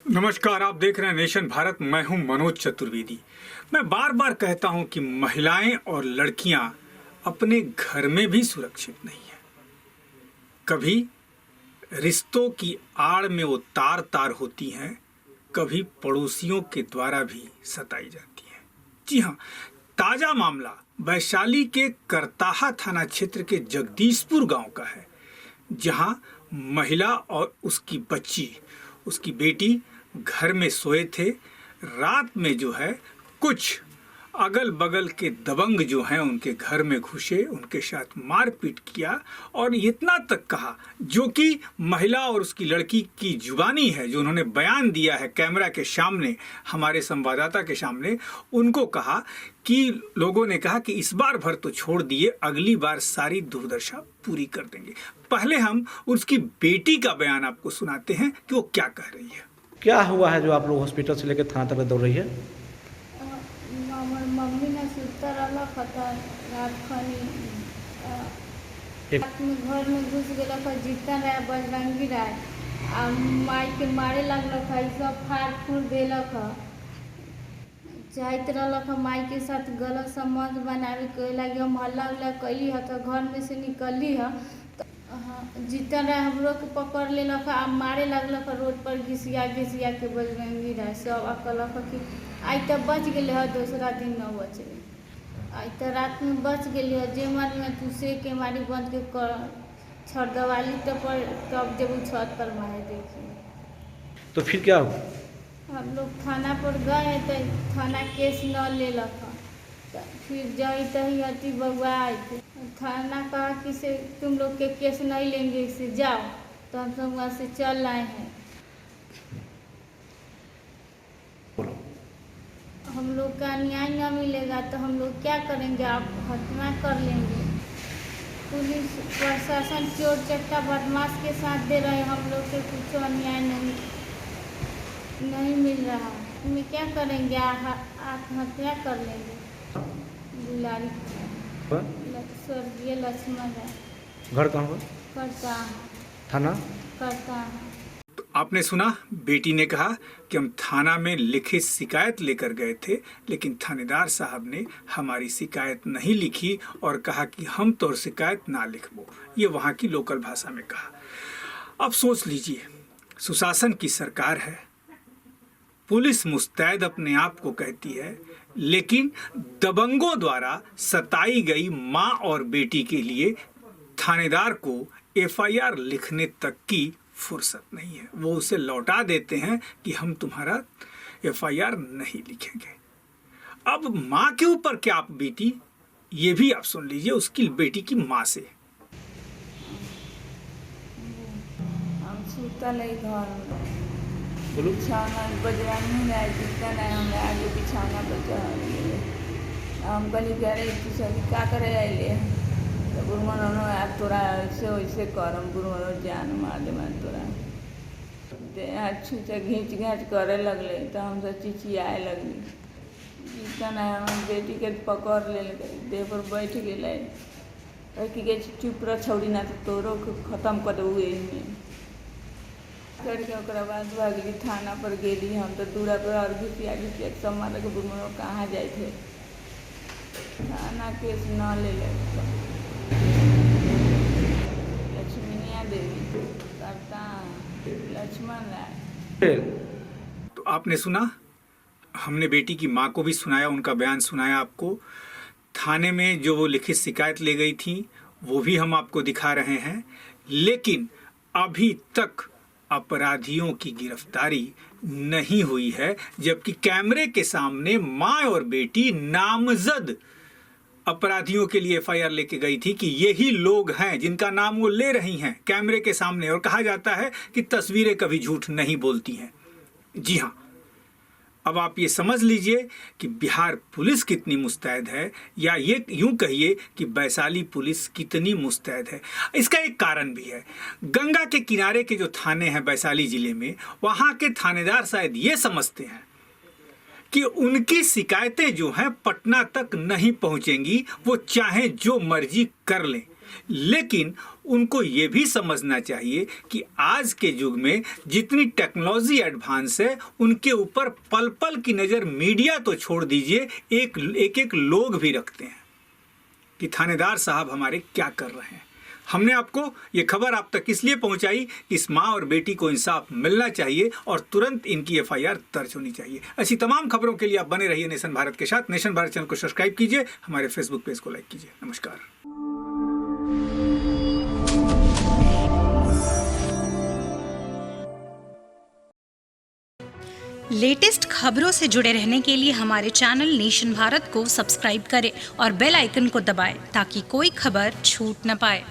नमस्कार, आप देख रहे हैं नेशन भारत। मैं हूं मनोज चतुर्वेदी। मैं बार बार कहता हूं कि महिलाएं और लड़कियां अपने घर में भी सुरक्षित नहीं है। कभी रिश्तों की आड़ में वो तार तार होती हैं, कभी पड़ोसियों के द्वारा भी सताई जाती हैं। जी हाँ, ताजा मामला वैशाली के करताहा थाना क्षेत्र के जगदीशपुर गांव का है, जहां महिला और उसकी बच्ची, उसकी बेटी घर में सोए थे। रात में जो है कुछ अगल बगल के दबंग जो हैं उनके घर में घुसे, उनके साथ मारपीट किया और इतना तक कहा, जो कि महिला और उसकी लड़की की जुबानी है, जो उन्होंने बयान दिया है कैमरा के सामने, हमारे संवाददाता के सामने। उनको कहा कि लोगों ने कहा कि इस बार भर तो छोड़ दिए, अगली बार सारी दुर्दशा पूरी कर देंगे। पहले हम उसकी बेटी का बयान आपको सुनाते हैं कि वो क्या कह रही है। क्या हुआ है जो आप लोग हॉस्पिटल से लेकर थाना तक दौड़ रही है? मम्मी ने सुता रहा था रात खनी घर में घुस गया, जीतन रहा बजरंगी रहा आ माई के मारे लगल, सब फाड़ फूड़ दिलक, चाहत रहा माई के साथ गलत संबंध बनावे के लगी। हम हल्ला उल्ला कैली है तो घर में से निकली है, जीतन रहा हमरो के पकड़ लेलक आ मारे लगलक रोड पर घिसिया घिसिया के बजरंगी रहा सब। आ कहलक कि आई तो बच गए है, दूसरा दिन न बचे, आई तो रात में बच गए है। जे मन में तू से के मारी बंद के कर छड़ दवाली तब जब छत पर मारे देखिए। तो फिर क्या हुआ? हम लोग थाना पर गए तो थाना केस न लेलक, फिर जाई तही अति बउआ आए थे। थाना कहा कि से तुम लोग के केस नहीं लेंगे, इससे जाओ। तो हम सब वहाँ से चल आए हैं। हम लोग का न्याय न मिलेगा तो हम लोग क्या करेंगे? आप हत्या कर लेंगे। पुलिस प्रशासन चोर चट्टा बदमाश के साथ दे रहे, हम लोग के कुछ अन्याय नहीं मिल रहा। हमें क्या करेंगे? आत्महत्या कर लेंगे। दुलारी स्वर्गीय लक्ष्मण है। घर कहाँ हुआ? करता थाना करता। तो आपने सुना, बेटी ने कहा कि हम थाना में लिखित शिकायत लेकर गए थे, लेकिन थानेदार साहब ने हमारी शिकायत नहीं लिखी और कहा कि हम तो शिकायत ना लिखबो। ये वहाँ की लोकल भाषा में कहा। अब सोच लीजिए, सुशासन की सरकार है, पुलिस मुस्तैद अपने आप को कहती है, लेकिन दबंगों द्वारा सताई गई मां और बेटी के लिए थानेदार को एफआईआर लिखने तक की फुर्सत नहीं है। वो उसे लौटा देते हैं कि हम तुम्हारा एफआईआर नहीं लिखेंगे। अब मां के ऊपर क्या आप बीती, ये भी आप सुन लीजिए उसकी बेटी की मां से। हम सुतल घर बिछौना बजरंगी रहा, जीता नहीं, हम आगे बिछौना पर चढ़ गए। हम कहली कह रहे तू सब क्या करे अले? तो गुरुमन आप तोरा ऐसे वैसे करम, गुरुमन जान मार दे, मैं तोरा छूचे घींच घाँच करे लगले। तो हम सब चिचियाए लगली। जीता नहीं, हम बेटी के पकड़ ले देह पर बैठ गए कि चुप रह छौड़ी, ना तो तोरो खत्म कर दे करके। ओकरा बाद भागली थाना पर गेली। हम तो दूरा पर और घिसिया घिसिया सब मारे के बुढ़ कहाँ जाए थे। थाना केस न ले लक्ष्मीनिया देवी करता लक्ष्मण राय। तो आपने सुना, हमने बेटी की मां को भी सुनाया, उनका बयान सुनाया आपको। थाने में जो वो लिखित शिकायत ले गई थी वो भी हम आपको दिखा रहे हैं, लेकिन अभी तक अपराधियों की गिरफ्तारी नहीं हुई है, जबकि कैमरे के सामने मां और बेटी नामजद अपराधियों के लिए एफआईआर लेके गई थी कि यही लोग हैं जिनका नाम वो ले रही हैं कैमरे के सामने। और कहा जाता है कि तस्वीरें कभी झूठ नहीं बोलती हैं। जी हाँ, अब आप ये समझ लीजिए कि बिहार पुलिस कितनी मुस्तैद है, या ये यूं कहिए कि वैशाली पुलिस कितनी मुस्तैद है। इसका एक कारण भी है। गंगा के किनारे के जो थाने हैं वैशाली जिले में, वहाँ के थानेदार शायद ये समझते हैं कि उनकी शिकायतें जो हैं पटना तक नहीं पहुँचेंगी, वो चाहे जो मर्जी कर लें। लेकिन उनको ये भी समझना चाहिए कि आज के युग में जितनी टेक्नोलॉजी एडवांस है, उनके ऊपर पल पल की नज़र मीडिया तो छोड़ दीजिए, एक लोग भी रखते हैं कि थानेदार साहब हमारे क्या कर रहे हैं। हमने आपको ये खबर आप तक इसलिए पहुंचाई कि इस माँ और बेटी को इंसाफ मिलना चाहिए और तुरंत इनकी एफआईआर दर्ज होनी चाहिए। ऐसी तमाम खबरों के लिए आप बने रहिए नेशन भारत के साथ। नेशन भारत चैनल को सब्सक्राइब कीजिए, हमारे फेसबुक पेज को लाइक कीजिए। नमस्कार। लेटेस्ट खबरों से जुड़े रहने के लिए हमारे चैनल नेशन भारत को सब्सक्राइब करें और बेल आइकन को दबाएं ताकि कोई खबर छूट न पाए।